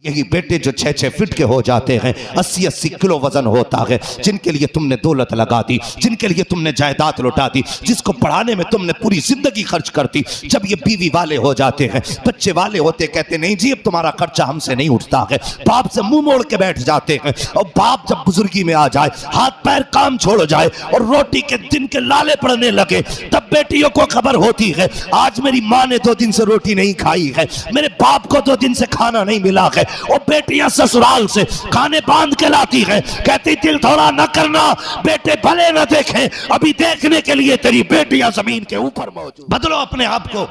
यही बेटे जो 6-6 फीट के हो जाते हैं, 80-80 किलो वजन होता है, जिनके लिए तुमने दौलत लगा दी, जिनके लिए तुमने जायदाद लौटा दी, जिसको पढ़ाने में तुमने पूरी जिंदगी खर्च कर दी, जब ये बीवी वाले हो जाते हैं, बच्चे वाले होते, कहते नहीं जी अब तुम्हारा खर्चा हमसे नहीं उठता है, बाप से मुंह मोड़ के बैठ जाते हैं। और बाप जब बुजुर्गी में आ जाए, हाथ पैर काम छोड़ जाए और रोटी के दिन के लाले पड़ने लगे, तब बेटियों को खबर होती है आज मेरी माँ ने 2 दिन से रोटी नहीं खाई है, मेरे बाप को 2 दिन से खाना नहीं मिला है। और बेटियां ससुराल से खाने बांध के लाती हैं, कहती दिल थोड़ा न करना, बेटे भले न देखें, अभी देखने के लिए तेरी बेटियां जमीन के ऊपर मौजूद। बदलो अपने आप को।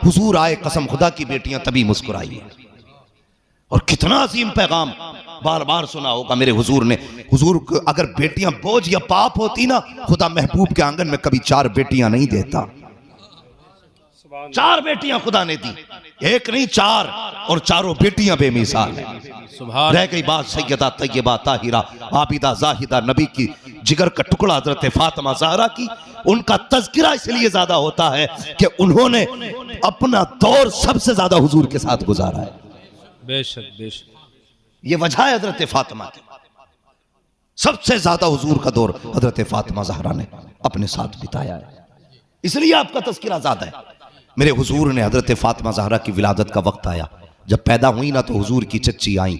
हुजूर आए, कसम खुदा की बेटियां तभी मुस्कुराई। और कितना अजीम पैगाम बार बार सुना होगा मेरे हुजूर ने। हुजूर को अगर बेटियां बोझ या पाप होती ना, खुदा महबूब के आंगन में कभी 4 बेटियां नहीं देता। 4 बेटियां खुदा ने दी, एक नहीं 4, और चारों बेटियां बेमिसाल हैं। रह गई बात सैयदा तैयबा ताहिरा आबिदा जाहिदा नबी की जिगर का टुकड़ा हजरत फातिमा ज़हरा की। उनका तज़किरा इसलिए ज्यादा होता है कि उन्होंने अपना दौर सबसे ज्यादा हुजूर के साथ गुजारा है। बेशक बेशक, ये वजह है हजरत फातिमा की। सबसे ज्यादा हुजूर का दौर हजरत फातिमा ज़हरा ने अपने साथ बिताया है, इसलिए आपका तज़किरा ज्यादा है। मेरे हुजूर ने हजरत फातिमा ज़हरा की विलादत का वक्त आया, जब पैदा हुई ना तो हुजूर की चच्ची आई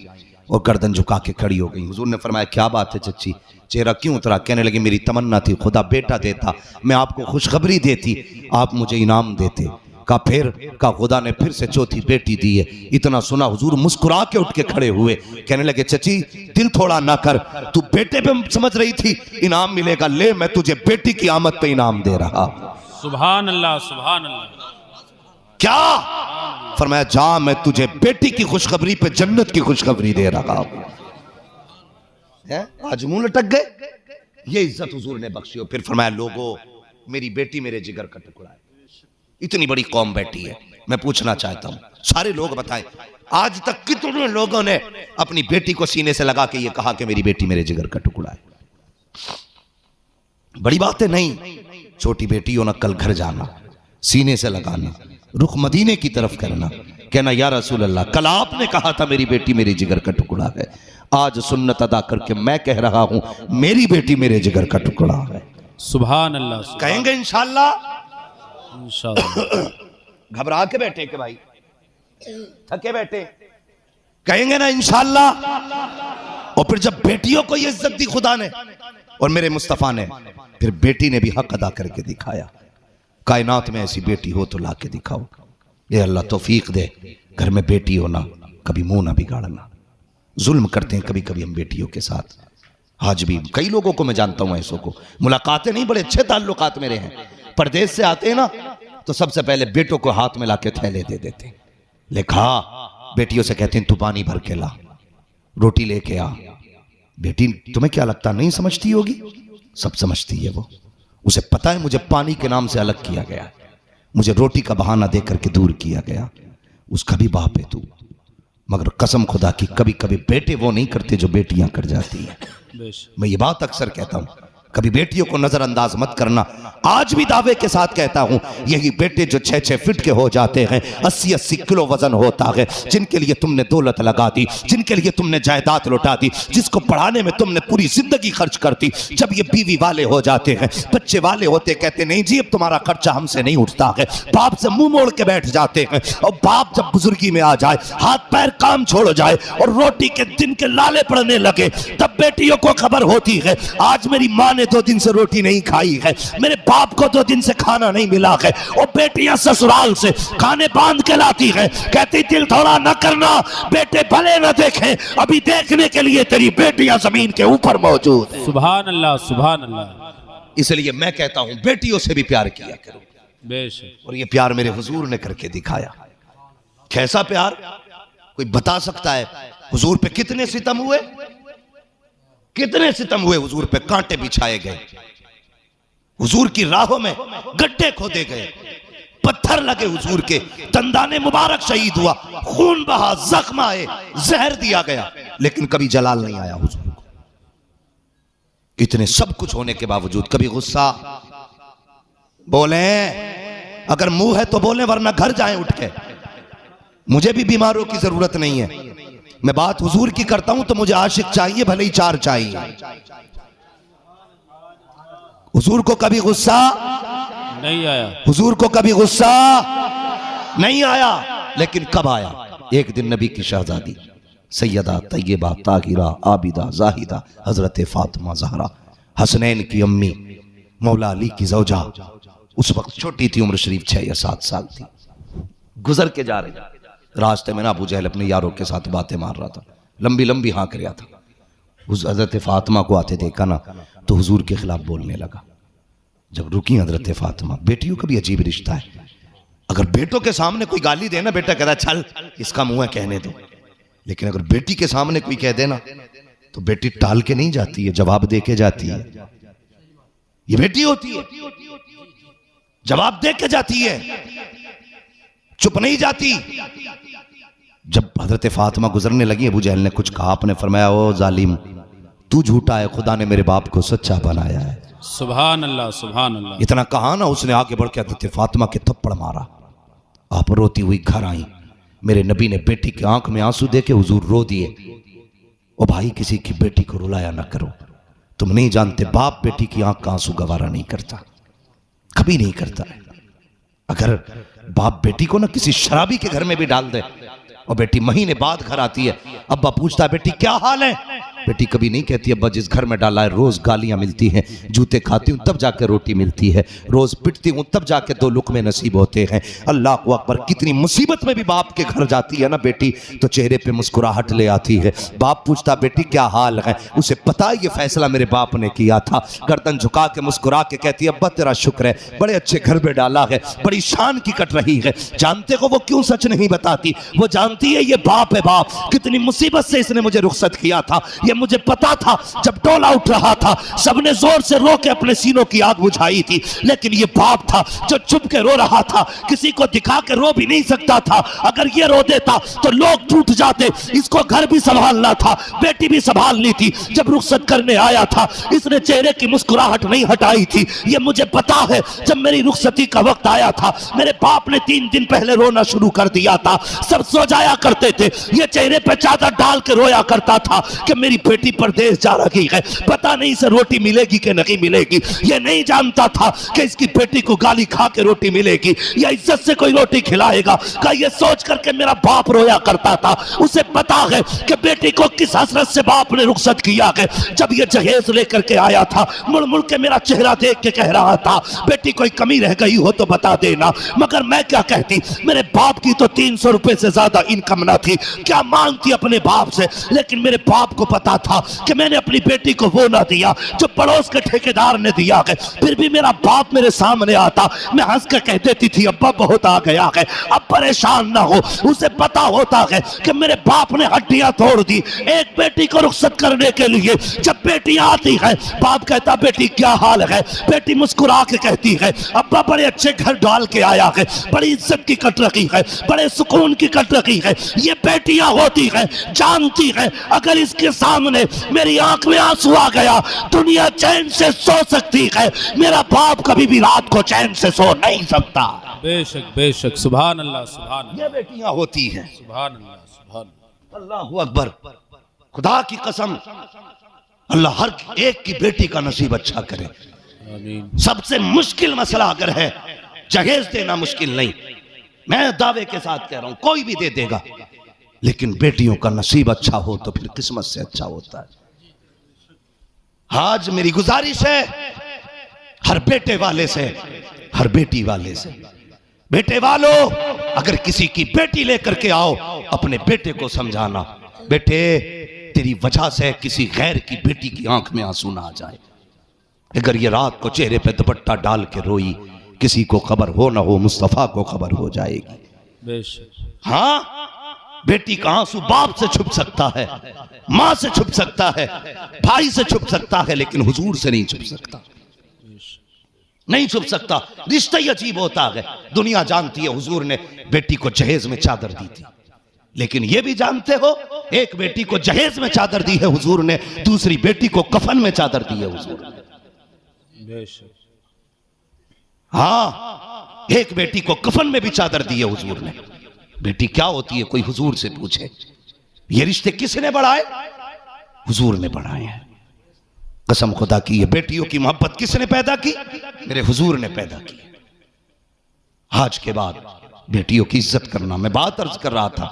और गर्दन झुका के खड़ी हो गई। हुजूर ने फरमाया क्या बात है चच्ची, चेहरा क्यों उतरा? कहने लगी मेरी तमन्ना थी खुदा बेटा देता, मैं आपको खुशखबरी देती, आप मुझे इनाम देते। का फिर का खुदा ने फिर से चौथी बेटी दी है। इतना सुना हुजूर मुस्कुरा के उठ के खड़े हुए, कहने लगे चची दिल थोड़ा ना कर, तू बेटे पे समझ रही थी इनाम मिलेगा, ले मैं तुझे बेटी की आमद पे इनाम दे रहा। सुभान अल्लाह सुभान अल्लाह। क्या फरमाया? जा मैं तुझे बेटी की खुशखबरी पे जन्नत की खुशखबरी दे रहा हूं। आज मुंह लटक गए। ये इज्जत हुजूर ने बख्शी। फिर फरमाया लोगों मेरी बेटी मेरे जिगर का टुकड़ा है। इतनी बड़ी कौम बैठी है, मैं पूछना चाहता हूं सारे लोग बताएं आज तक कितने लोगों ने अपनी बेटी को सीने से लगा के ये कहा कि मेरी बेटी मेरे जिगर का टुकड़ा है? बड़ी बात है नहीं। छोटी बेटी हो ना, कल घर जाना, सीने से लगाना, रुख मदीने की तरफ करना, कहना या रसूल अल्लाह कल आपने कहा था मेरी बेटी मेरे जिगर का टुकड़ा है, आज सुन्नत अदा करके मैं कह रहा हूं मेरी बेटी मेरे जिगर का टुकड़ा है। सुभान अल्लाह। कहेंगे इंशाअल्लाह? इंशाअल्लाह। घबरा के बैठे के भाई, थके बैठे, कहेंगे ना इंशाअल्लाह। और फिर जब बेटियों को ये इज्जत दी खुदा ने और मेरे मुस्तफा ने, फिर बेटी ने भी हक अदा करके दिखाया। कायनात में ऐसी बेटी हो तो ला के दिखाओ। ये अल्लाह तौफीक दे, घर में बेटी होना, कभी मुंह ना बिगाड़ना। जुल्म करते हैं कभी कभी हम बेटियों के साथ। आज भी कई लोगों को मैं जानता हूं ऐसों को, मुलाकातें नहीं, बड़े अच्छे ताल्लुकात मेरे हैं, परदेश से आते हैं ना तो सबसे पहले बेटों को हाथ में ला के थैले दे देते, लिखा बेटियों से कहते हैं तू पानी भर के ला, रोटी लेके आ। बेटी तुम्हें क्या लगता नहीं समझती होगी? सब समझती है वो। उसे पता है मुझे पानी के नाम से अलग किया गया, मुझे रोटी का बहाना देकर के दूर किया गया। उसका भी बाप है तू। मगर कसम खुदा की कभी कभी बेटे वो नहीं करते जो बेटियां कर जाती हैं। मैं ये बात अक्सर कहता हूं, कभी बेटियों को नजरअंदाज मत करना। आज भी दावे के साथ कहता हूं यही बेटे जो 6-6 फीट के हो जाते हैं, 80-80 किलो वजन होता है, जिनके लिए तुमने दौलत लगा दी, जिनके लिए तुमने जायदाद लौटा दी, जिसको पढ़ाने में तुमने पूरी जिंदगी खर्च कर दी, जब ये बीवी वाले हो जाते हैं, बच्चे वाले होते, कहते नहीं जी अब तुम्हारा खर्चा हमसे नहीं उठता है, बाप से मुंह मोड़ के बैठ जाते हैं। और बाप जब बुजुर्गी में आ जाए, हाथ पैर काम छोड़ जाए और रोटी के दिन के लाले पड़ने लगे, तब बेटियों को खबर होती है आज मेरी माँ ने 2 दिन से रोटी नहीं खाई है, मेरे बाप को 2 दिन से खाना नहीं मिला है। और बेटियां ससुराल से खाने बांध के लाती हैं, कहती दिल थोड़ा न करना, बेटे भले न देखें, अभी देखने के लिए तेरी बेटियां जमीन के ऊपर मौजूद है। सुभान अल्लाह सुभान अल्लाह। इसलिए मैं कहता हूं बेटियों से भी प्यार किया करो। बेशक। और ये प्यार मेरे हुजूर ने करके दिखाया। कैसा प्यार कोई बता सकता है? हुजूर पे कितने सितम हुए, कितने सितम हुए हुजूर पे, कांटे बिछाए गए, हुजूर की राहों में गड्ढे खोदे गए, पत्थर लगे हुजूर के, दंदाने मुबारक शहीद हुआ, खून बहा, जख्म आए, जहर दिया गया, लेकिन कभी जलाल नहीं आया हुजूर को। इतने सब कुछ होने के बावजूद कभी गुस्सा? बोले अगर मुंह है तो बोले, वरना घर जाएं उठ के, मुझे भी बीमारों की जरूरत नहीं है। मैं बात हुजूर की करता हूं तो मुझे आशिक चाहिए, भले ही 4 चाहिए। हुजूर को कभी गुस्सा नहीं आया। हुजूर को कभी गुस्सा नहीं आया, लेकिन कब आया? एक दिन नबी की शहजादी सैयदा तैयबा ताहिरा आबिदा जाहिदा हजरत फातिमा ज़हरा हसनैन की अम्मी मौला अली की ज़ौजा, उस वक्त छोटी थी, उम्र शरीफ 6 या 7 साल थी, गुजर के जा रही, रास्ते में ना अबू जहल अपने यारों के साथ बातें मार रहा था, लंबी लंबी हाँक रहा था। उस हजरत फातिमा को आते देखा ना तो हुजूर के खिलाफ बोलने लगा। जब रुकी हजरत फातिमा, बेटियों का भी अजीब रिश्ता है, अगर बेटों के सामने कोई गाली देना, बेटा कहता है चल इसका मुंह है कहने दो, लेकिन अगर बेटी के सामने कोई कह देना तो बेटी टाल के नहीं जाती है, जवाब दे के जाती है। ये बेटी होती है, जवाब दे के जाती है, चुप नहीं जाती। जब हजरत फातिमा गुजरने लगी, अबू जहल ने कुछ कहा, आपने फरमाया ओ जालिम तू झूठा है, खुदा ने मेरे बाप को सच्चा बनाया है। सुभान अल्लाह सुभान अल्लाह। इतना कहा ना, उसने आगे बढ़ के हजरत फातिमा के थप्पड़ मारा। आप रोती हुई घर आई, मेरे नबी ने बेटी की आंख में आंसू देके हुजूर रो दिए। ओ भाई, किसी की बेटी को रुलाया ना करो, तुम नहीं जानते बाप बेटी की आंख का आंसू गवारा नहीं करता, कभी नहीं करता है। अगर बाप बेटी को ना किसी शराबी के घर में भी डाल दे और बेटी महीने बाद घर आती है, अब्बा पूछता है बेटी क्या हाल है, बेटी कभी नहीं कहती अब्बा जिस घर में डाला है रोज गालियां मिलती हैं, जूते खाती हूं तब जाकर रोटी मिलती है, रोज पिटती हूं तब जाके 2 लुक़मे नसीब होते हैं। अल्लाह को अकबर, कितनी मुसीबत में भी बाप के घर जाती है ना बेटी तो चेहरे पे मुस्कुराहट ले आती है। बाप पूछता बेटी क्या हाल है, उसे पता है ये फैसला मेरे बाप ने किया था, गर्दन झुका के मुस्कुरा के कहती है अब्बा तेरा शुक्र है, बड़े अच्छे घर में डाला है, बड़ी शान की कट रही है। जानते हो वो क्यों सच नहीं बताती? वो जानती है ये बाप है, बाप कितनी मुसीबत से इसने मुझे रुखसत किया था, ये मुझे पता था। जब टोला उठ रहा था सबने जोर से रो के अपने सीनों की आग बुझाई थी, लेकिन ये बाप था जो चुप के रो रहा था, किसी को दिखा के रो भी नहीं सकता था। अगर ये रो देता तो लोग टूट जाते, इसको घर भी संभालना था, बेटी भी संभालनी थी। जब रुखसत करने आया था इसने चेहरे की मुस्कुराहट नहीं हटाई थी, ये मुझे पता है। जब मेरी रुखसती का वक्त आया था मेरे बाप ने 3 दिन पहले रोना शुरू कर दिया था, सब सो जाया करते थे, ये चेहरे पे चादर डाल के रोया करता था कि मेरी बेटी परदेश जा रही है, पता नहीं इसे रोटी मिलेगी कि नहीं मिलेगी। ये नहीं जानता था कि इसकी बेटी को गाली खा के रोटी मिलेगी या इज्जत से कोई रोटी खिलाएगा का, ये सोच करके मेरा बाप रोया करता था। उसे पता है कि बेटी को किस हसरत से बाप ने रुखसत किया है। जब ये जहेज लेकर के आया था मुड़ मुड़ के मेरा चेहरा देख के कह रहा था बेटी कोई कमी रह गई हो तो बता देना, मगर मैं क्या कहती, मेरे बाप की तो 300 रुपए से ज्यादा इनकम ना थी, क्या मांगती अपने बाप से। लेकिन मेरे बाप को पता था कि मैंने अपनी बेटी को वो ना दिया जो पड़ोस के ठेकेदार ने दिया है। फिर भी मेरा बाप मेरे सामने आता, मैं हंस कर कह देती थी अब्बा बहुत आ गया है, अब परेशान ना हो। उसे पता होता है कि मेरे बाप ने हड्डियां तोड़ दी एक बेटी को रुखसत करने के लिए। जब बेटी आती है बाप कहता बेटी क्या हाल है, बेटी मुस्कुरा के कहती है अब्बा बड़े अच्छे घर डाल के आया है, बड़ी इज्जत की कट रखी है, बड़े सुकून की कट रखी है। ये बेटियां होती है, जानती है अगर इसके सामने मेरी आंख में आंसू आ गया दुनिया चैन से सो सकती है, मेरा बाप कभी भी रात को चैन से सो नहीं सकता। बेशक बेशक सुभान अल्लाह सुभान अल्लाह। ये बेटियां होती हैं। सुभान अल्लाह सुभान अल्लाहू अकबर, खुदा की कसम अल्लाह हर एक की बेटी का नसीब अच्छा करे। आमीन। सबसे मुश्किल मसला अगर है जहेज देना मुश्किल नहीं, मैं दावे के साथ कह रहा हूं कोई भी दे देगा, लेकिन बेटियों का नसीब अच्छा हो तो फिर किस्मत से अच्छा होता है। आज मेरी गुजारिश है हर बेटे वाले से, हर बेटी वाले से, बेटे वालों अगर किसी की बेटी लेकर के आओ अपने बेटे को समझाना बेटे तेरी वजह से किसी गैर की बेटी की आंख में आंसू ना आ जाए। अगर ये रात को चेहरे पे दुपट्टा डाल के रोई किसी को खबर हो ना हो मुस्तफा को खबर हो जाएगी। बेशक। हाँ, बेटी का आंसू बाप से छुप सकता है, मां से छुप सकता है, भाई से छुप सकता है, लेकिन हुजूर से नहीं छुप सकता, नहीं छुप सकता। रिश्ता ही अजीब होता है। दुनिया जानती है हुजूर ने बेटी को जहेज में चादर दी थी, लेकिन ये भी जानते हो एक बेटी को जहेज में चादर दी है हुजूर ने, दूसरी बेटी को कफन में चादर दी है हुजूर ने। हाँ, एक बेटी को कफन में भी चादर दी है हुजूर ने। बेटी क्या होती है कोई हुजूर से पूछे। ये रिश्ते किसने बढ़ाए? हुजूर ने बढ़ाए हैं। कसम खुदा की, ये बेटियों की मोहब्बत किसने पैदा की? मेरे हुजूर ने पैदा की। आज के बाद बेटियों की इज्जत करना। मैं बात अर्ज कर रहा था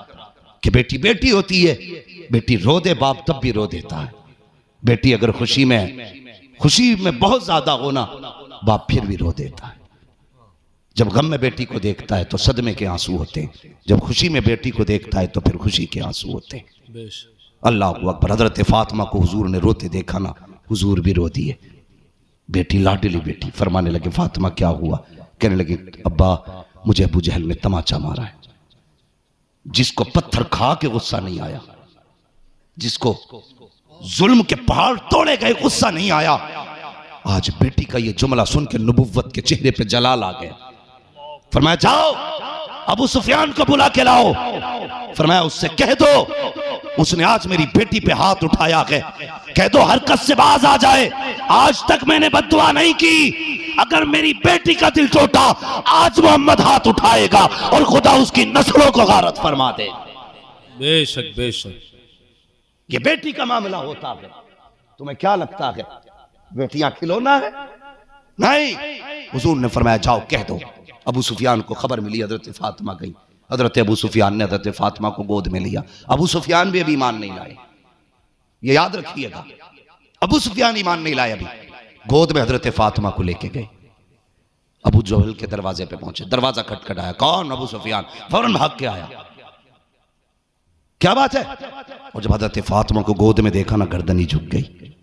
कि बेटी बेटी होती है, बेटी रो दे बाप तब भी रो देता है। बेटी अगर खुशी में बहुत ज्यादा होना, बाप फिर भी रो देता है। जब गम में बेटी को देखता है तो सदमे के आंसू होते हैं, जब खुशी में बेटी को देखता है तो फिर खुशी के आंसू होते हैं। अल्लाह अकबर। हजरत फातिमा को हुजूर ने रोते देखा ना, हुजूर भी रो दिए। बेटी लाडली बेटी। फरमाने लगे फातिमा क्या हुआ? कहने लगे अब्बा मुझे अबू जहल ने तमाचा मारा है। जिसको पत्थर खा के गुस्सा नहीं आया, जिसको जुल्म के पहाड़ तोड़े गए गुस्सा नहीं आया, आज बेटी का ये जुमला सुन के नबुव्वत के चेहरे पे जलाल आ गया। फरमाया जाओ अबू सुफियान को बुला के लाओ। फरमाया उससे कह दो उसने आज मेरी बेटी पे हाथ उठाया है, कह दो हरकत से बाज आ जाए। आज तक मैंने बद्दुआ नहीं की, अगर मेरी बेटी का दिल टूटा आज मोहम्मद हाथ उठाएगा और खुदा उसकी नस्लों को गारत फरमा दे। बेशक बेशक। ये बेटी का मामला होता है। तुम्हें क्या लगता है बेटियां खिलौना है? नहीं। हुजूर ने फरमाया जाओ कह दो। अबू सुफियान को खबर मिली, हजरत फातिमा गई। हजरत अबू सुफियान ने हजरत फातिमा को गोद में लिया। अबू सुफियान भी अभी ईमान नहीं लाए, ये याद रखिएगा। अबू सुफियान ईमान नहीं लाए अभी। गोद में हजरत फातिमा को लेके गए। अबू जहल के दरवाजे पे पहुंचे, दरवाजा खटखटाया। कौन? अबू सुफियान। फौरन भाग के आया। क्या बात है? और जब हजरत फातिमा को गोद में देखा ना, गर्दन ही झुक गई।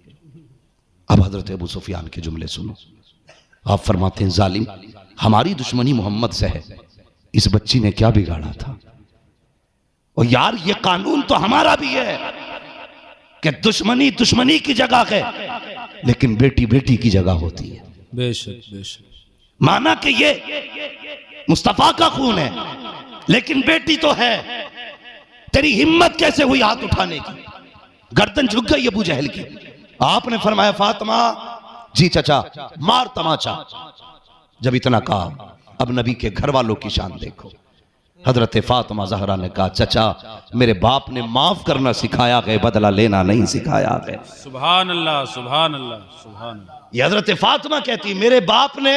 अब हजरत अबू सुफियान के जुमले सुनो। आप फरमाते हैं जालिम, हमारी दुश्मनी मोहम्मद से है, इस बच्ची ने क्या बिगाड़ा था? और यार ये कानून तो हमारा भी है कि दुश्मनी दुश्मनी की जगह है, लेकिन बेटी बेटी की जगह होती है। बेशक बेशक। माना कि ये मुस्तफा का खून है, लेकिन बेटी तो है। तेरी हिम्मत कैसे हुई हाथ उठाने की? गर्दन झुक गई अबू जहल की। आपने फरमाया फातिमा। जी चचा, मार तमाचा। जब इतना कहा, अब नबी के घर वालों की शान देखो। हजरत फातिमा ज़हरा ने कहा चचा मेरे बाप ने माफ करना सिखाया है, बदला लेना नहीं सिखाया है। सुभान अल्लाह सुभान अल्लाह सुभान अल्लाह। ये हजरत फातिमा कहती मेरे बाप ने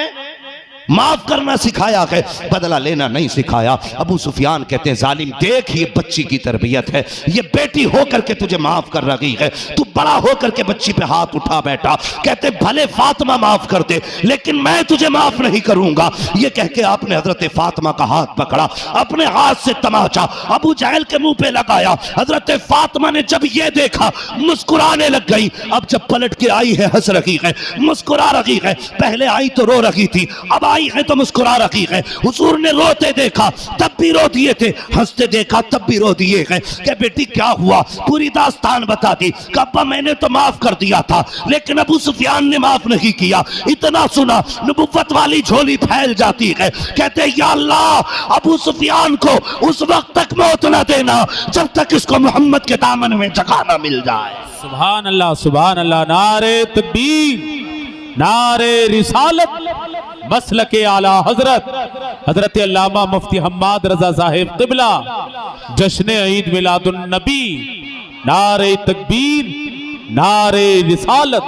माफ करना सिखाया है, बदला लेना नहीं सिखाया। अबू सुफियान कहते हैं जालिम देख ये बच्ची की तरबियत है, ये बेटी होकर के तुझे माफ कर रही है, तू बड़ा होकर के बच्ची पे हाथ उठा बैठा। कहते भले फातिमा माफ कर दे लेकिन मैं तुझे माफ नहीं करूंगा। ये कह के आपने हजरत फातिमा का हाथ पकड़ा, अपने हाथ से तमाचा अबू जहल के मुंह पे लगाया। हजरत फातिमा ने जब ये देखा मुस्कुराने लग गई। अब जब पलट के आई है हंस रही है, मुस्कुरा रही है। पहले आई तो रो रही थी, अब आई है तो मुस्कुरा रही है। हुजूर ने रोते देखा तब भी रो दिए थे, हंसते देखा तब भी रो दिए हैं। क्या बेटी क्या हुआ? पूरी दास्तान बता दी। कब्बा मैंने तो माफ कर दिया था लेकिन अबू सुफियान ने माफ नहीं किया। इतना सुना नबुव्वत वाली झोली फैल जाती है। कहते या अल्लाह अबू सुफियान को उस वक्त तक मौत न देना जब तक इसको मोहम्मद के दामन में जगह न मिल जाए। सुभान अल्लाह सुभान अल्लाह। नारे तकबीर, नारे रिसालत, मसलके आला हजरत हजरत अल्लामा मुफ्ती हम्माद रजा साहिब क़िबला, जश्न ईद मिलादुन नबी, नारे तकबीर, नारे रिसालत।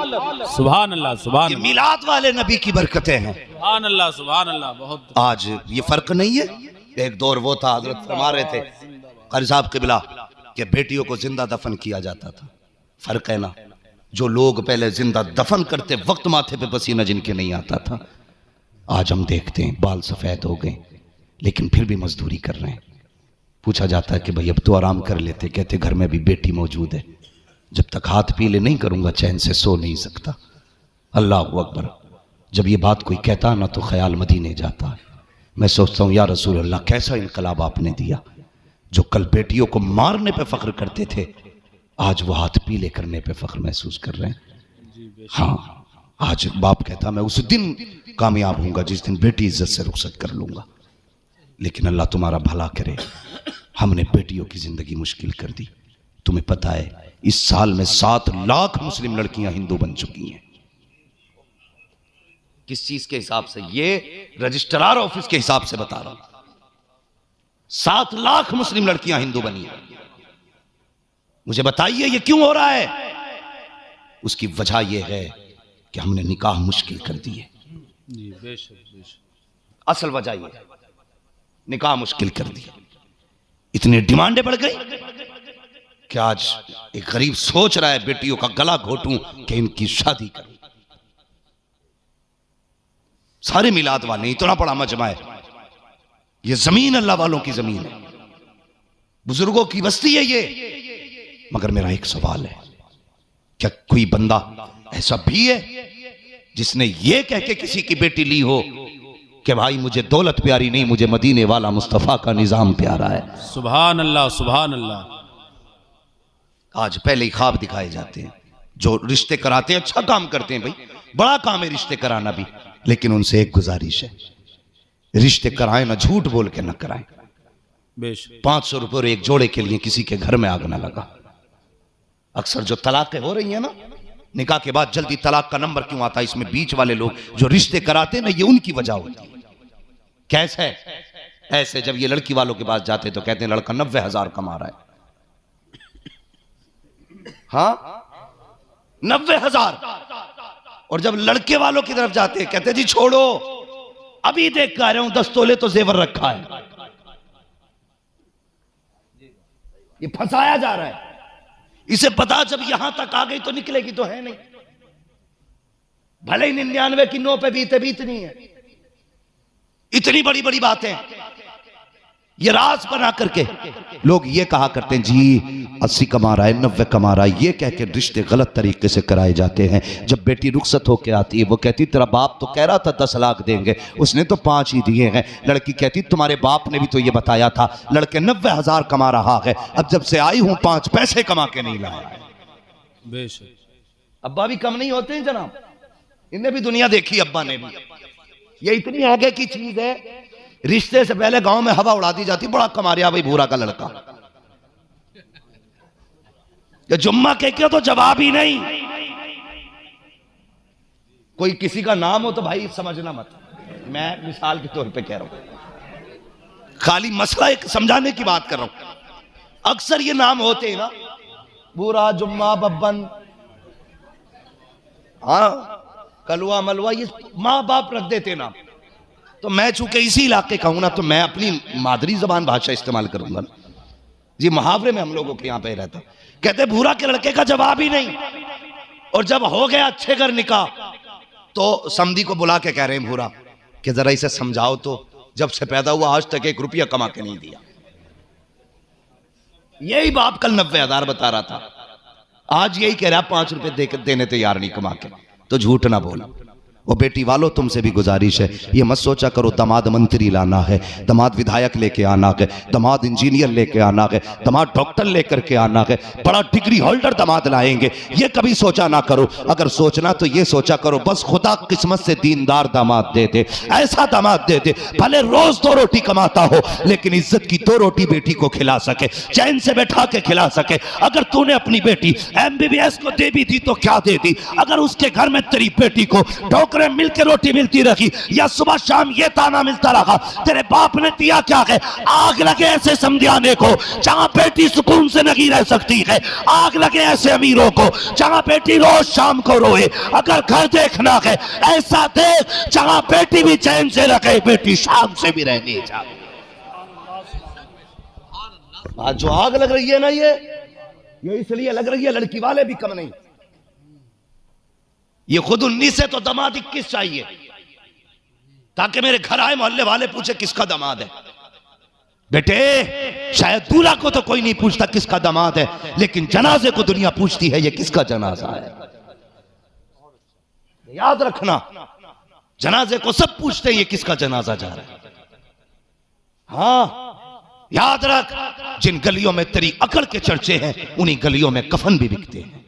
सुभान अल्लाह सुभान अल्लाह। मिलाद वाले नबी की बरकतें हैं। सुभान अल्लाह सुभान अल्लाह। बहुत आज ये फर्क नहीं है। एक दौर वो था, हजरत फरमा रहे थे कारी साहब क़िबला कि बेटियों को जिंदा दफन किया जाता था। फर्क है ना, जो लोग पहले जिंदा दफन करते वक्त माथे पे पसीना जिनके नहीं आता था, आज हम देखते हैं बाल सफेद हो गए लेकिन फिर भी मजदूरी कर रहे हैं। पूछा जाता है कि भाई अब तो आराम कर लेते, कहते घर में भी बेटी मौजूद है, जब तक हाथ पीले नहीं करूंगा चैन से सो नहीं सकता। अल्लाह अकबर। जब ये बात कोई कहता ना तो ख्याल मदीने जाता है। मैं सोचता हूँ या रसूल अल्लाह कैसा इनकलाब आपने दिया। जो कल बेटियों को मारने पे फख्र करते थे आज वो हाथ पीले करने पे फख्र महसूस कर रहे हैं। हाँ, आज बाप कहता मैं उस दिन कामयाब हूंगा जिस दिन बेटी इज्जत से रुखसत कर लूंगा। लेकिन अल्लाह तुम्हारा भला करे, हमने बेटियों की जिंदगी मुश्किल कर दी। तुम्हें पता है इस साल में 7 लाख मुस्लिम लड़कियां हिंदू बन चुकी हैं। किस चीज के हिसाब से? ये रजिस्ट्रार ऑफिस के हिसाब से बता रहा हूं। 7 लाख मुस्लिम लड़कियां हिंदू बनी हैं। मुझे बताइए ये क्यों हो रहा है? उसकी वजह यह है कि हमने निकाह मुश्किल कर दी है। असल वजह यह है, निकाह मुश्किल कर दी, इतनी डिमांडें बढ़ गई कि आज एक गरीब सोच रहा है बेटियों का गला घोटूं कि इनकी शादी करूं। सारे मिलाद वाले, इतना बड़ा मजमा है, ये जमीन अल्लाह वालों की जमीन है, बुजुर्गों की बस्ती है ये। मगर मेरा एक सवाल है, क्या कोई बंदा ऐसा भी है जिसने ये कह के किसी की बेटी ली हो कि भाई मुझे दौलत प्यारी नहीं, मुझे मदीने वाला मुस्तफा का निजाम प्यारा है? सुभान अल्लाह, सुभान अल्लाह। आज पहले ही ख्वाब दिखाए जाते हैं। जो रिश्ते कराते हैं अच्छा काम करते हैं भाई, बड़ा काम है रिश्ते कराना भी, लेकिन उनसे एक गुजारिश है, रिश्ते कराएं ना झूठ बोल के ना कराएं। 500 रुपये और एक जोड़े के लिए किसी के घर में आग ना लगा। अक्सर जो तलाकें हो रही है ना, निकाह के बाद जल्दी तलाक का नंबर क्यों आता है? इसमें बीच वाले लोग जो रिश्ते कराते हैं ना, ये उनकी वजह होती है। कैसे? ऐसे जब ये लड़की वालों के पास जाते तो कहते हैं लड़का 90,000 कमा रहा है। हाँ, 90,000। और जब लड़के वालों की तरफ जाते हैं कहते हैं जी छोड़ो, अभी देख कर आ रहा हूं 10 तोले तो जेवर रखा है। ये फंसाया जा रहा है। इसे पता जब यहां तक आ गई तो निकलेगी तो है नहीं, भले ही 99 की 9 पे बीत नहीं है। इतनी बड़ी बड़ी बातें ये राज बना करके लोग ये कहा करते हैं जी 80 कमा रहा है, 90 कमा रहा है, ये कह के रिश्ते गलत तरीके से कराए जाते हैं। जब बेटी रुखसत होके आती है वो कहती तेरा बाप तो कह रहा था 10 लाख देंगे, उसने तो 5 ही दिए हैं। लड़की कहती तुम्हारे बाप ने भी तो ये बताया था। लड़के 90,000 कमा रहा है, अब जब से आई हूं 5 पैसे कमा के नहीं लाया। अब्बा भी कम नहीं होते हैं जनाब, इन्हें भी दुनिया देखी, अब्बा ने भी। ये इतनी आगे की चीज है, रिश्ते से पहले गांव में हवा उड़ा दी जाती, बड़ा कमा रहा भाई भूरा का लड़का। जुम्मा कह के तो जवाब ही नहीं। कोई किसी का नाम हो तो भाई समझना मत, मैं मिसाल के तौर पे कह रहा हूं, खाली मसला एक समझाने की बात कर रहा हूं। अक्सर ये नाम होते हैं ना, भूरा, जुम्मा, बब्बन, हाँ, कलुआ, मलुआ, ये माँ बाप रख देते नाम। तो मैं चूंकि इसी इलाके का हूं ना, तो मैं अपनी मादरी जबान भाषा इस्तेमाल करूंगा जी। मुहावरे में हम लोगों के यहां पे रहता, कहते भूरा के लड़के का जवाब ही नहीं। और जब हो गया अच्छे घर निकाह तो समधी को बुला के कह रहे हैं भूरा कि जरा इसे समझाओ तो, जब से पैदा हुआ आज तक 1 रुपया कमा के नहीं दिया। यही बाप कल 90,000 बता रहा था, आज यही कह रहा 5 रुपए देने तैयार नहीं कमा के। तो झूठ ना बोला। वो बेटी वालों तुमसे भी गुजारिश है, ये मत सोचा करो दामाद मंत्री लाना है, दामाद विधायक लेके आना है, दामाद इंजीनियर लेके आना है, दामाद डॉक्टर लेकर के आना है, बड़ा डिग्री होल्डर दामाद लाएंगे, ये कभी सोचा ना करो। अगर सोचना तो ये सोचा करो बस खुदा किस्मत से दीनदार दामाद दे दे, ऐसा दामाद दे दे भले रोज 2 रोटी कमाता हो लेकिन इज्जत की 2 रोटी बेटी को खिला सके, चैन से बैठा के खिला सके। अगर तूने अपनी बेटी MBBS को दे भी दी तो क्या दे दी, अगर उसके घर में तेरी बेटी को मिलकर रोटी मिलती रही या सुबह शाम ये ताना मिलता रहा, तेरे बाप ने दिया क्या है? आग लगे ऐसे समझाने को जहां बेटी सुकून से नहीं रह सकती है, आग लगे ऐसे अमीरों को जहां बेटी रोज शाम को रोए। अगर घर देखना है ऐसा देख जहां बेटी भी चैन से रखे, बेटी शाम से भी रहनी चाहिए। आज जो आग लग रही है ना, ये इसलिए लग रही है लड़की वाले भी कम नहीं। ये खुद 19 है तो दामाद 21 चाहिए, ताकि मेरे घर आए मोहल्ले वाले पूछे किसका दामाद है। बेटे शायद दूल्हा को तो कोई नहीं पूछता किसका दामाद है, लेकिन जनाजे को दुनिया पूछती है ये किसका जनाजा है। याद रखना, जनाजे को सब पूछते हैं ये किसका जनाजा जा रहा है। हाँ याद रख, जिन गलियों में तेरी अकड़ के चर्चे हैं उन्हीं गलियों में कफन भी बिकते हैं।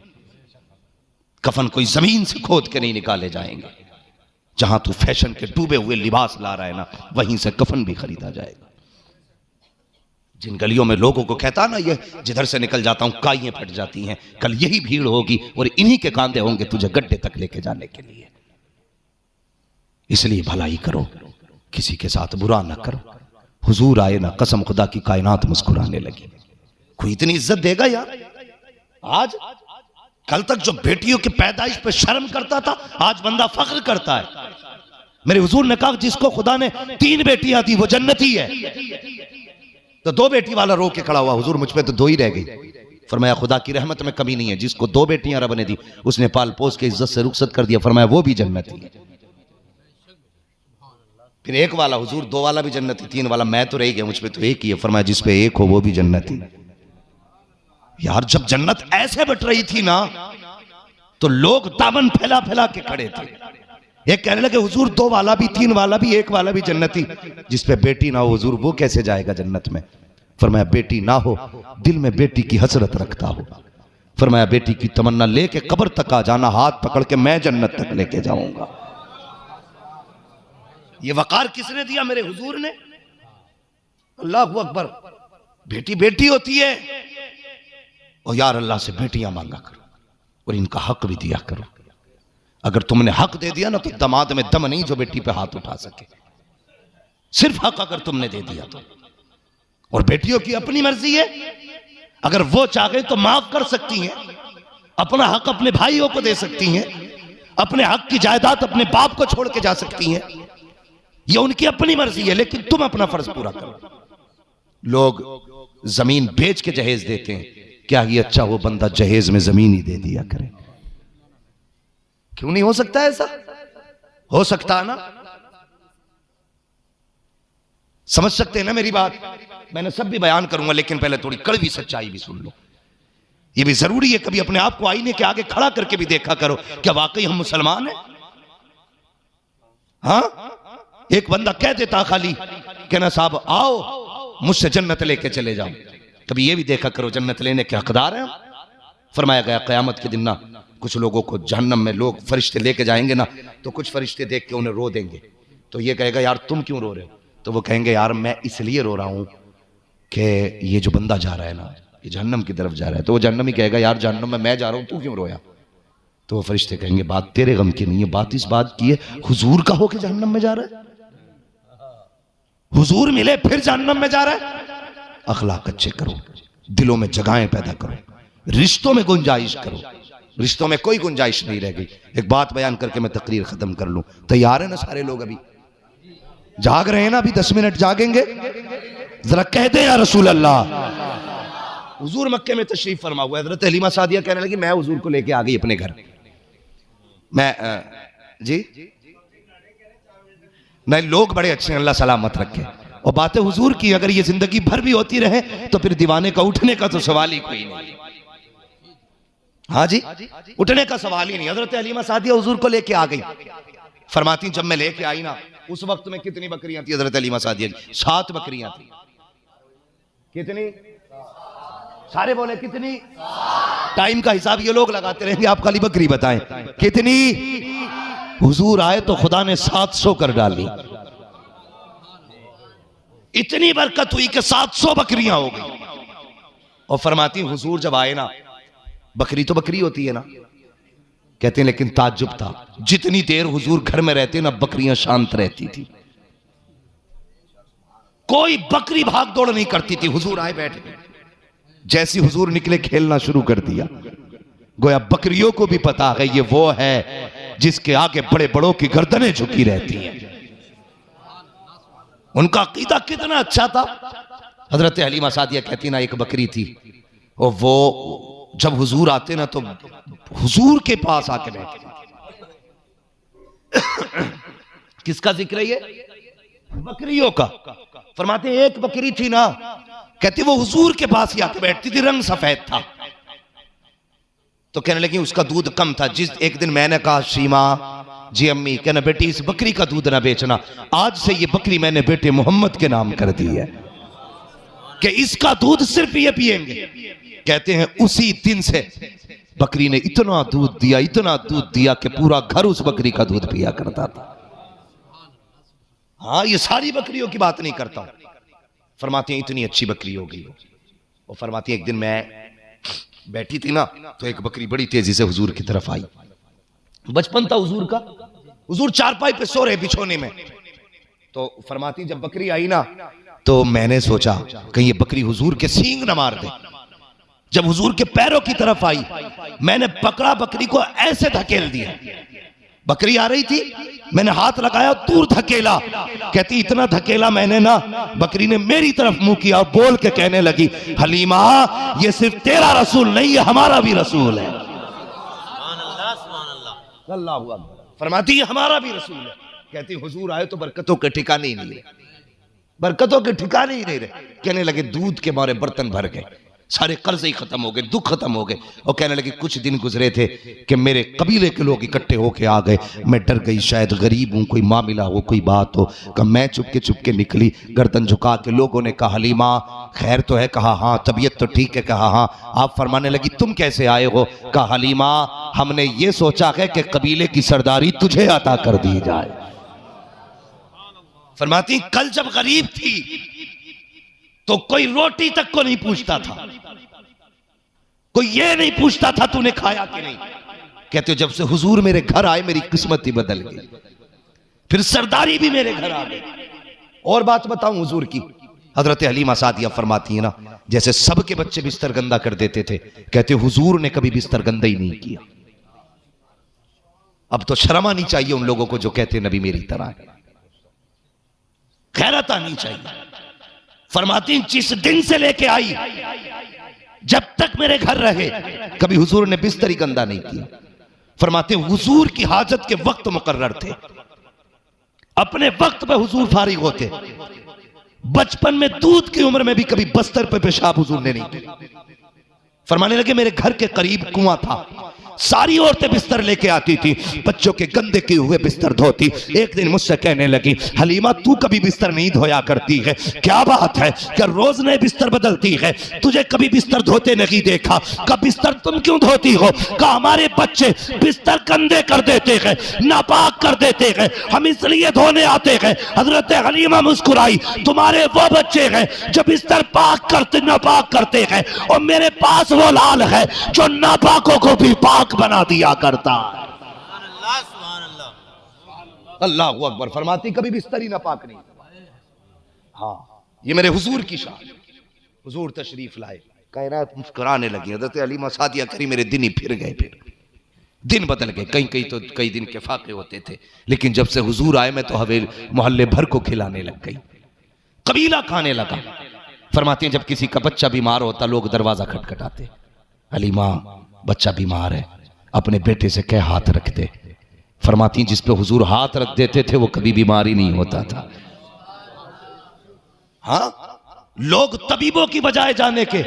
कफन कोई जमीन से खोद के नहीं निकाले जाएंगे। जहां तू फैशन के डूबे हुए लिबास ला रहा है ना, वहीं से कफन भी खरीदा जाएगा। जिन गलियों में लोगों को कहता ना ये जिधर से निकल जाता हूं काइयां फट जाती हैं, कल यही भीड़ होगी और इन्हीं के कांधे होंगे तुझे गड्ढे तक लेके जाने के लिए। इसलिए भलाई करो, किसी के साथ बुरा ना करो। हुजूर आए ना, कसम खुदा की कायनात मुस्कुराने लगी। कोई इतनी इज्जत देगा यार? आज कल तक जो बेटियों की पैदाइश पे शर्म करता था, आज बंदा फख्र करता है। मेरे हुजूर ने कहा जिसको खुदा ने 3 बेटियां दी वो जन्नती है। तो 2 बेटी वाला रो के खड़ा हुआ, हुजूर मुझ पे तो 2 ही रह गई। फरमाया खुदा की रहमत में कमी नहीं है, जिसको 2 बेटियां रब ने दी उसने पाल पोस के इज्जत से रुखसत कर दिया, फरमाया वो भी जन्नती है। फिर 1 वाला, हुजूर 2 वाला भी जन्नती, 3 वाला मैं तो रह गया, मुझ पे तो 1 ही है। फरमाया जिस पे 1 हो वो भी जन्नती। यार जब जन्नत ऐसे बट रही थी ना तो लोग दामन फैला फैला के खड़े थे। एक कहने लगे हुजूर 2 वाला भी, 3 वाला भी, 1 वाला भी जन्नती, जिस पे बेटी ना हो हुजूर वो कैसे जाएगा जन्नत में। फरमाया बेटी ना हो, दिल में बेटी की हसरत रखता हो। फरमाया बेटी की तमन्ना लेके कब्र तक आ जाना, हाथ पकड़ के मैं जन्नत तक लेके जाऊंगा। ये वकार किसने दिया? मेरे हुजूर ने। अल्लाहु अकबर। बेटी बेटी होती है, और यार अल्लाह से बेटियां मांगा करो और इनका हक भी दिया करो। अगर तुमने हक दे दिया ना तो दमाद में दम नहीं जो बेटी पे हाथ उठा सके। सिर्फ हक अगर तुमने दे दिया तो। और बेटियों की अपनी मर्जी है, अगर वो चाहे तो माफ कर सकती हैं, अपना हक अपने भाइयों को दे सकती हैं, अपने हक की जायदाद अपने बाप को छोड़ के जा सकती हैं, ये उनकी अपनी मर्जी है, लेकिन तुम अपना फर्ज पूरा करो। लोग जमीन बेच के जहेज देते हैं, क्या ये अच्छा वो बंदा जहेज में जमीन ही दे दिया करे? क्यों नहीं हो सकता ऐसा? हो सकता है ना? समझ सकते हैं ना मेरी बात? मैंने सब भी बयान करूंगा, लेकिन पहले थोड़ी कड़वी सच्चाई भी सुन लो। ये भी जरूरी है, कभी अपने आप को आईने के आगे खड़ा करके भी देखा करो, क्या वाकई हम मुसलमान हैं? हाँ, एक बंदा कह देता खाली कहना साहब आओ मुझसे जन्नत लेके चले जाओ, कभी ये भी देखा करो जन्नत लेने के हकदार हैं? फरमाया गया क़यामत के दिन ना कुछ लोगों को जहन्नम में लोग फरिश्ते लेके जाएंगे ना, तो कुछ फरिश्ते देख के उन्हें रो देंगे। तो ये कहेगा यार तुम क्यों रो रहे हो? तो वो कहेंगे यार मैं इसलिए रो रहा हूं कि ये जो बंदा जा रहा है ना ये जहन्नम की तरफ जा रहा है। तो वो जहन्नमी कहेगा यार जहन्नम में मैं जा रहा हूं, तू क्यों रोया? तो वो फरिश्ते कहेंगे बात तेरे गम की नहीं है, बात इस बात की है हुजूर का हो के जहन्नम में जा रहा है, हुजूर मिले फिर जहन्नम में जा रहा है। अखलाक अच्छे करो, दिलों में जगहें पैदा करो, रिश्तों में गुंजाइश करो। रिश्तों में कोई गुंजाइश नहीं रह गई। एक बात बयान करके मैं तकरीर खत्म कर लूं। तैयार है ना सारे लोग? अभी जाग रहे हैं ना? अभी 10 मिनट जागेंगे? जरा कहते हैं या रसूल अल्लाह। हुजूर मक्के में तशरीफ फरमा हुआ। हज़रत हलीमा सादिया कहने लगी मैं हुजूर को लेके आ गई अपने घर। मैं जी नहीं, लोग बड़े अच्छे हैं, अल्लाह सलामत रखे। और बातें हुजूर की अगर ये जिंदगी भर भी होती रहे तो फिर दीवाने का उठने का तो सवाल ही कोई नहीं। हाँ जी, उठने का सवाल ही नहीं। हजरत हलीमा सादिया हुजूर को लेके आ गई। फरमाती जब मैं लेके आई ना उस वक्त में कितनी बकरियां थी हजरत हलीमा सादिया की? 7 बकरियां थी। कितनी? सारे बोले कितनी? टाइम का हिसाब ये लोग लगाते रहेंगे, आप खाली बकरी बताएं कितनी? हुजूर आए तो खुदा ने 700 कर डाली। इतनी बरकत हुई कि 700 बकरियां हो गई। और फरमाती हुजूर जब आए ना, बकरी तो बकरी होती है ना, कहते हैं लेकिन ताज्जुब था जितनी देर हुजूर घर में रहते ना बकरियां शांत रहती थी, कोई बकरी भाग दौड़ नहीं करती थी। हुजूर आए बैठ गए, जैसी हुजूर निकले खेलना शुरू कर दिया। गोया बकरियों को भी पता है ये वो है जिसके आगे बड़े बड़ों की गर्दनें झुकी रहती हैं। उनका अकीदा कितना अच्छा था। हजरत हलीमा सादिया कहती ना एक बकरी थी और वो जब हुजूर आते ना तो हुजूर के पास आके बैठते। किसका जिक्र है ये? बकरियों का। फरमाते एक बकरी थी ना, कहती वो हुजूर के पास ही आके बैठती थी, रंग सफेद था। तो कहने लगी उसका दूध कम था। जिस एक दिन मैंने कहा शीमा जी अम्मी, कहना बेटी इस बकरी का दूध ना बेचना, आज से ये बकरी मैंने बेटे मोहम्मद के नाम कर दी है कि इसका दूध सिर्फ ये पिएंगे। कहते हैं उसी दिन से बकरी ने इतना दूध दिया, इतना दूध दिया कि पूरा घर उस बकरी का दूध पिया करता था। हाँ, ये सारी बकरियों की बात नहीं करता हूं। फरमाती हैं इतनी अच्छी बकरी हो गई। और फरमाती एक दिन मैं बैठी थी ना तो एक बकरी बड़ी तेजी से हुजूर की तरफ आई। बचपन था हुजूर का, हुजूर चारपाई पे सो रहे बिछोने में। तो फरमाती जब बकरी आई ना तो मैंने सोचा कहीं ये बकरी हुजूर के सींग न मार दे। जब हुजूर के पैरों की तरफ आई, मैंने पकड़ा, बकरी को ऐसे धकेल दिया। बकरी आ रही थी, मैंने हाथ लगाया, दूर धकेला। कहती इतना धकेला मैंने ना, बकरी ने मेरी तरफ मुंह किया और बोल के कहने लगी, हलीमा ये सिर्फ तेरा रसूल नहीं है, हमारा भी रसूल है। अल्लाहु अकबर। फरमाती है हमारा भी रसूल है। कहती हुजूर आए तो बरकतों के ठिकाने ही नहीं रहे, बरकतों के ठिकाने ही नहीं रहे। कहने लगे दूध के मारे बर्तन भर गए, सारे कर्ज ही खत्म हो गए, दुख खत्म हो गए। और कहने लगे कुछ दिन गुजरे थे कि मेरे कबीले के लोग इकट्ठे होके आ गए, मैं डर गई, शायद गरीब हूं, कोई मामला हो, कोई बात हो। कहा मैं चुपके निकली, गर्दन झुका के। लोगों ने कहा हलीमा खैर तो है? कहा हाँ। तबीयत तो ठीक है? कहा हाँ। आप फरमाने लगी तुम कैसे आए हो? कहा हलीमा हमने ये सोचा है कि कबीले की सरदारी तुझे अता कर दी जाए। फरमाती कल जब गरीब थी तो कोई रोटी तक को नहीं पूछता था, कोई ये नहीं पूछता था तूने खाया कि नहीं। कहते हो जब से हुजूर मेरे घर आए मेरी किस्मत ही बदल गई, फिर सरदारी भी मेरे घर आ गई। और बात बताऊं हुजूर की, हजरत हलीमा सादिया फरमाती है ना, जैसे सबके बच्चे बिस्तर गंदा कर देते थे, कहते हुजूर ने कभी बिस्तर गंदा ही नहीं किया। अब तो शर्म आनी चाहिए उन लोगों को जो कहते नबी मेरी तरह है, गैरत आनी चाहिए। फरमाती जिस दिन से लेके आई जब तक मेरे घर रहे कभी हुजूर ने बिस्तर ही गंदा नहीं किया। फरमाते हुजूर की हाजत के वक्त मुकर्रर थे, अपने वक्त पे हुजूर फारिग होते। बचपन में दूध की उम्र में भी कभी बस्तर पे पेशाब हुजूर ने नहीं किया। फरमाने लगे मेरे घर के करीब कुआं था, सारी औरतें बिस्तर लेके आती थी, बच्चों के गंदे किए हुए बिस्तर धोती। एक दिन मुझसे कहने लगी हलीमा तू कभी बिस्तर नहीं धोया करती है, क्या बात है? क्या रोज नए बिस्तर बदलती है? तुझे कभी बिस्तर धोते नहीं देखा। कब बिस्तर तुम क्यों धोती हो? कहा हमारे बच्चे बिस्तर गंदे कर देते हैं, नापाक कर देते हैं, हम इसलिए धोने आते हैं। हजरत हलीमा मुस्कुराई, तुम्हारे वो बच्चे हैं जो बिस्तर पाक करते नापाक करते हैं, और मेरे पास वो लाल है जो नापाकों को भी पाक बना दिया करता। अल्लाह अकबर। फरमाती कभी बिस्तर ही नापाक नहीं। हाँ ये मेरे हुजूर की शान। हुजूर तशरीफ लाए, कायनात मुस्कुराने लगी। हज़रत हलीमा सादिया करी मेरे दिन ही फिर गए, फिर दिन बदल गए। कहीं तो कई दिन के फाके होते थे, लेकिन जब से हुजूर आए मैं तो हवेल मोहल्ले भर को खिलाने लग गई, कबीला खाने लगा। फरमाती हैं जब किसी का बच्चा बीमार होता लोग दरवाजा खटखटाते, हलीमा बच्चा बीमार है, अपने बेटे से कह हाथ रख दे। फरमाती जिस पे हुजूर हाथ रख देते थे वो कभी बीमार ही नहीं होता था। हाँ लोग तबीबों की बजाय जाने के,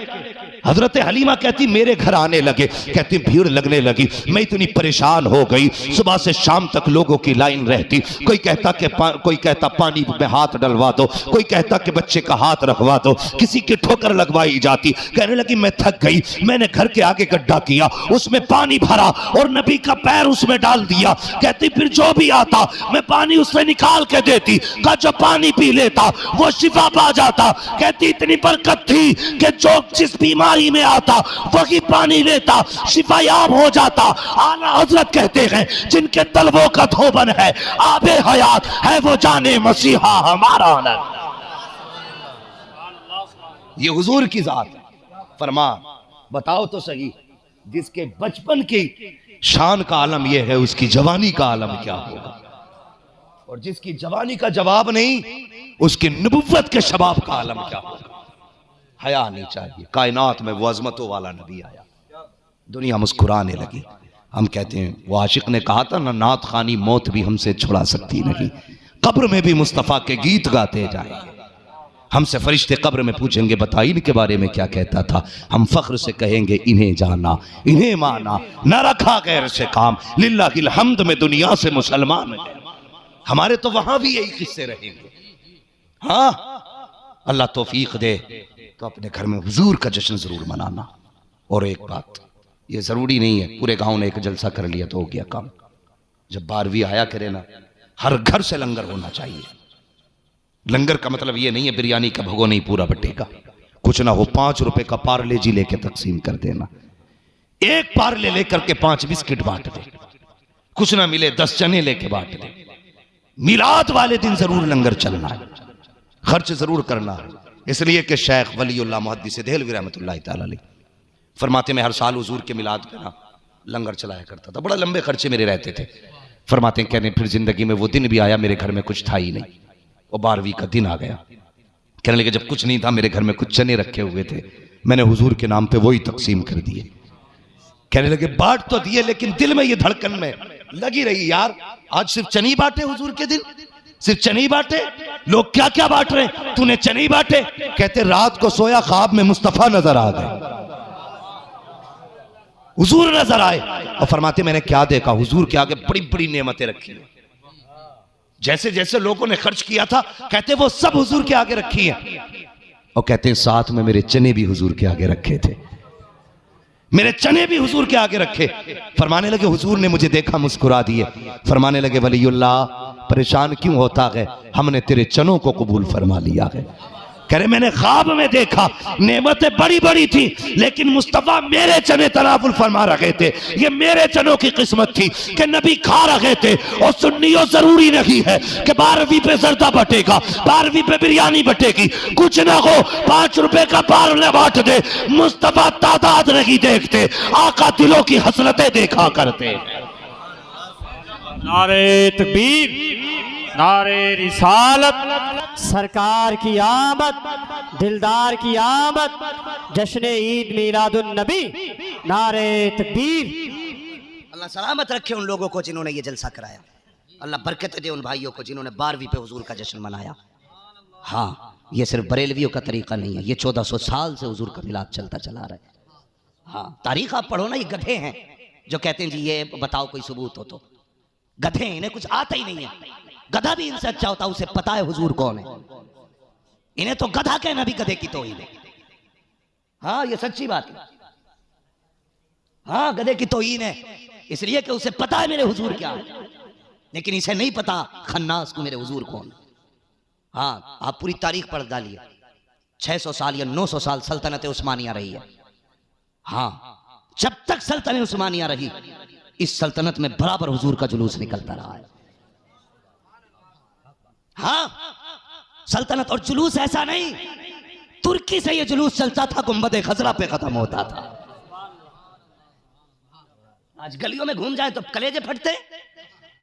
हजरत हलीमा कहती मेरे घर आने लगे, कहती भीड़ लगने लगी, मैं इतनी परेशान हो गई। सुबह से शाम तक लोगों की लाइन रहती, कोई कहता पानी में हाथ डलवा दो, कोई कहता कि बच्चे का हाथ रखवा दो, किसी की ठोकर लगवाई जाती। कहने लगी मैं थक गई, मैंने घर के आगे गड्ढा किया, उसमें पानी भरा और नबी का पैर उसमें डाल दिया। कहती फिर जो भी आता मैं पानी उससे निकाल के देती, का जो पानी पी लेता वो शिफा पा जाता। कहती इतनी बरकत थी कि जो जिस बीमारी में आता वही पानी लेता शिफायाब हो जाता। आला हजरत कहते हैं जिनके तलबों का धोबन है आबे हयात है वो जाने मसीहा हमारा न। ये हुजूर की जात। फरमा बताओ तो सही, जिसके बचपन की शान का आलम यह है उसकी जवानी का आलम क्या होगा, और जिसकी जवानी का जवाब नहीं उसकी नबुव्वत के शबाब का आलम क्या होगा। हया नहीं चाहिए। कायनात में वो अजमतों वाला नबी आया, दुनिया मुस्कुराने लगी। हम कहते हैं वो आशिक ने कहा था ना, नात खानी मौत भी हमसे छुड़ा सकती नहीं, कब्र में भी मुस्तफ़ा के गीत गाते जाएंगे। हमसे फरिश्ते कब्र में पूछेंगे बता इनके बारे में क्या कहता था, हम फख्र से कहेंगे इन्हें जाना इन्हें माना, न रखा गैर से काम, लिल्लाहिल हम्द में दुनिया से मुसलमान है। हमारे तो वहां भी यही किस्से रहेंगे। हाँ अल्लाह तौफीक दे तो अपने घर में हुजूर का जश्न जरूर मनाना। और एक बात, ये जरूरी नहीं है पूरे गांव ने एक जलसा कर लिया तो हो गया काम। जब 12वीं आया करे ना, हर घर से लंगर होना चाहिए। लंगर का मतलब ये नहीं है बिरयानी का भगो नहीं पूरा बटेगा, कुछ ना हो 5 रुपए का पार्ले जी लेके तकसीम कर देना, एक पार्ले लेकर के 5 बिस्किट बांट दे, कुछ ना मिले 10 चने लेके बांट दे। मिलाद वाले दिन जरूर लंगर चलना है, खर्च जरूर करना है। इसलिए कि शेख वलीउल्लाह मुहद्दिस देहलवी रहमतुल्लाह तआला अलैह फरमाते मैं हर साल हुजूर के मिलाद पे ना लंगर चलाया करता था, बड़ा लंबे खर्चे मेरे रहते थे। फरमाते कहने फिर जिंदगी में वो दिन भी आया, मेरे घर में कुछ था ही नहीं। वो 12वीं का दिन आ गया। कहने लगे जब कुछ नहीं था, मेरे घर में कुछ चने रखे हुए थे, मैंने हुजूर के नाम पे वही तकसीम कर दिए। कहने लगे बांट तो दिए, लेकिन दिल में ये धड़कन में लगी रही, यार आज सिर्फ चने बांटे हुजूर के दिन, सिर्फ चने बांटे, लोग क्या क्या बांट रहे, तूने चने बांटे। कहते रात को सोया, ख्वाब में मुस्तफा नजर आ गए, हुजूर नजर आए। और फरमाते मैंने क्या देखा, हुजूर के आगे बड़ी बड़ी नेमतें रखी हैं, जैसे जैसे लोगों ने खर्च किया था, कहते वो सब हुजूर के आगे रखी हैं। और कहते हैं साथ में मेरे चने भी हुजूर के आगे रखे थे, मेरे चने भी हुजूर के आगे रखे। फरमाने लगे हुजूर ने मुझे देखा, मुस्कुरा दिए। फरमाने लगे वलीउल्लाह परेशान क्यों होता है, हमने तेरे चनों को कबूल फरमा लिया है। कह रहे मैंने ख्वाब में देखा, नेमतें बड़ी बड़ी थी, लेकिन मुस्तफा मेरे चने तनावुल फरमा रहे थे। ये मेरे चनों की किस्मत थी कि नबी खा रहे थे। और सुन्नियों जरूरी नहीं है कि 12वीं पे जर्दा बटेगा, 12वीं पे बिरयानी बटेगी, कुछ ना हो 5 रुपए का बारले बांट दे। मुस्तफा तादाद नहीं देखते, आका दिलों की हसरतें देखा करते। नारे तकबीर, नारे रिसालत, सरकार की आमद, दिलदार की आमद, जश्न ईद मीलादुन नबी, नारे तकबीर। अल्लाह सलामत रखे उन लोगों को जिन्होंने ये जलसा कराया, अल्लाह बरकत दे उन भाइयों को जिन्होंने 12वीं पे हुजूर का जश्न मनाया। हाँ, ये सिर्फ बरेलवियों का तरीका नहीं है, ये 1400 साल से हुजूर का मिलाद चलता चला रहा है। हाँ, तारीख आप पढ़ो ना, ये गधे हैं जो कहते हैं जी ये बताओ कोई सबूत हो तो। गधे हैं, इन्हें कुछ आता ही नहीं है। गधा भी इनसे अच्छा होता, उसे पता है हुजूर कौन है। इन्हें तो गधा कहना भी गधे की तौहीन है। हाँ, ये सच्ची बात है। हाँ, गधे की तौहीन है, इसलिए कि उसे पता है मेरे हुजूर क्या है, लेकिन इसे नहीं पता खन्नास को मेरे हुजूर कौन। हाँ, आप पूरी तारीख पढ़ डालिए, 600 साल या 900 साल सल्तनत उस्मानिया रही है। हाँ, जब तक सल्तनत उस्मानिया रही, इस सल्तनत में बराबर हुजूर का जुलूस निकलता रहा है। हाँ, सल्तनत और जुलूस ऐसा नहीं, तुर्की से ये जुलूस चलता था, गुंबद खजरा पे खत्म होता था। आज गलियों में घूम जाए तो कलेजे फटते।